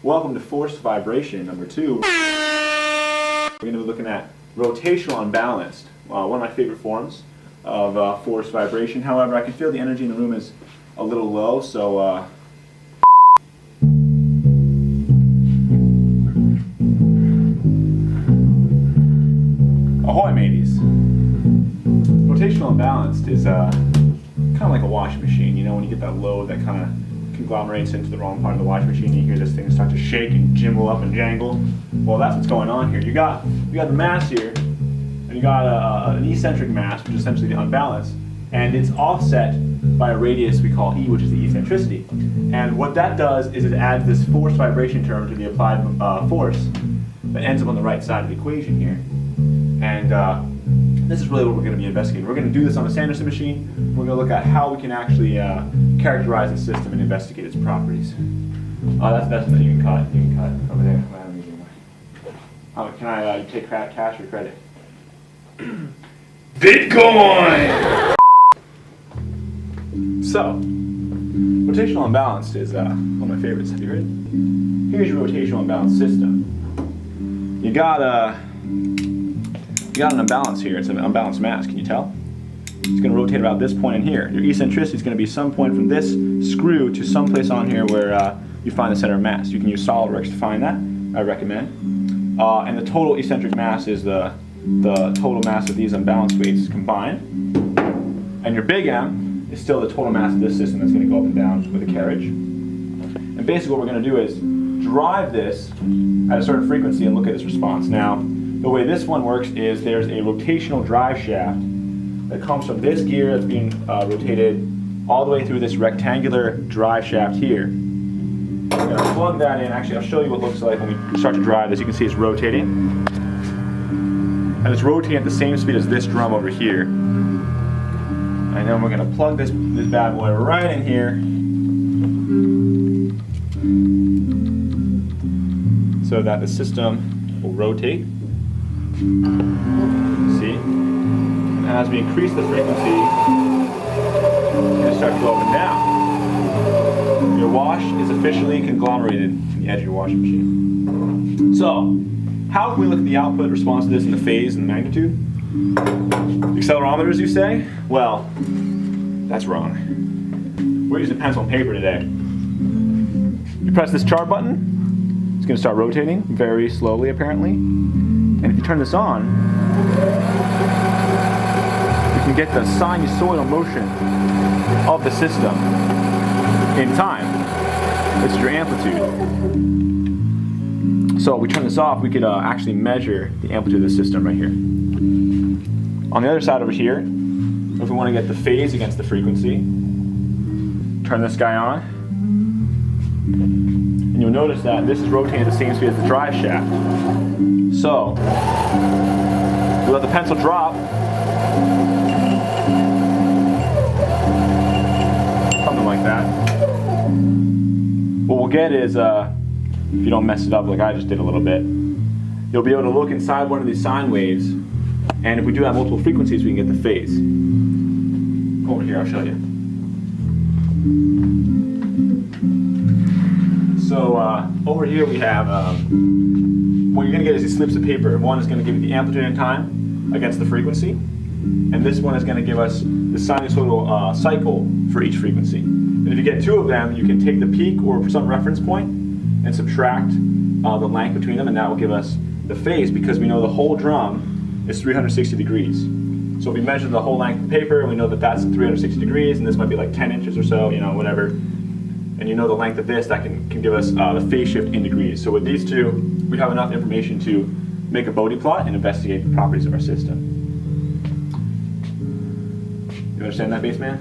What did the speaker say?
Welcome to forced vibration number 2. We're going to be looking at rotational unbalanced, one of my favorite forms of forced vibration. However, I can feel the energy in the room is a little low, so ahoy mateys! Rotational unbalanced is kind of like a washing machine. You know, when you get that load that kind of conglomerates into the wrong part of the washing machine, you hear this thing start to shake and jimble up and jangle. Well, that's what's going on here. You got the mass here, and you got an eccentric mass, which is essentially the unbalance, and it's offset by a radius we call E, which is the eccentricity. And what that does is it adds this forced vibration term to the applied force that ends up on the right side of the equation here. And this is really what we're going to be investigating. We're going to do this on a Sanderson machine. We're going to look at how we can actually characterize the system and investigate its properties. That's the best that you can cut. You can cut over there. I don't need anymore. Can I take cash or credit? Bitcoin! So, rotational unbalanced is one of my favorites. Have you heard? Here's your rotational unbalanced system. You got an imbalance here. It's an unbalanced mass. Can you tell? It's going to rotate about this point in here. Your eccentricity is going to be some point from this screw to some place on here where you find the center of mass. You can use SolidWorks to find that. I recommend. And the total eccentric mass is the total mass of these unbalanced weights combined. And your big M is still the total mass of this system that's going to go up and down with the carriage. And basically what we're going to do is drive this at a certain frequency and look at its response. Now, the way this one works is there's a rotational drive shaft that comes from this gear that's being rotated all the way through this rectangular drive shaft here. I'm going to plug that in. Actually, I'll show you what it looks like when we start to drive this. You can see it's rotating. And it's rotating at the same speed as this drum over here. And then we're going to plug this bad boy right in here. So that the system will rotate. See? And as we increase the frequency, it's going to start to go up and down. Your wash is officially conglomerated in the edge of your washing machine. So, how can we look at the output response to this in the phase and the magnitude? Accelerometers, you say? Well, that's wrong. We're using pencil and paper today. You press this chart button, it's going to start rotating very slowly apparently. And if you turn this on, you can get the sinusoidal motion of the system in time. It's your amplitude. So if we turn this off, we could actually measure the amplitude of the system right here. On the other side over here, if we want to get the phase against the frequency, turn this guy on, and you'll notice that this is rotating at the same speed as the drive shaft. So, we let the pencil drop, something like that. What we'll get is, if you don't mess it up like I just did a little bit, you'll be able to look inside one of these sine waves, and if we do have multiple frequencies, we can get the phase. Over here, I'll show you. So over here we have, what you're going to get is these slips of paper. One is going to give you the amplitude and time against the frequency, and this one is going to give us the sinusoidal cycle for each frequency. And if you get two of them, you can take the peak or some reference point and subtract the length between them, and that will give us the phase, because we know the whole drum is 360 degrees. So if we measure the whole length of the paper, and we know that that's 360 degrees, and this might be like 10 inches or so, you know, whatever, and you know the length of this, that can give us the phase shift in degrees. So with these two, we have enough information to make a Bode plot and investigate the properties of our system. You understand that, bass man?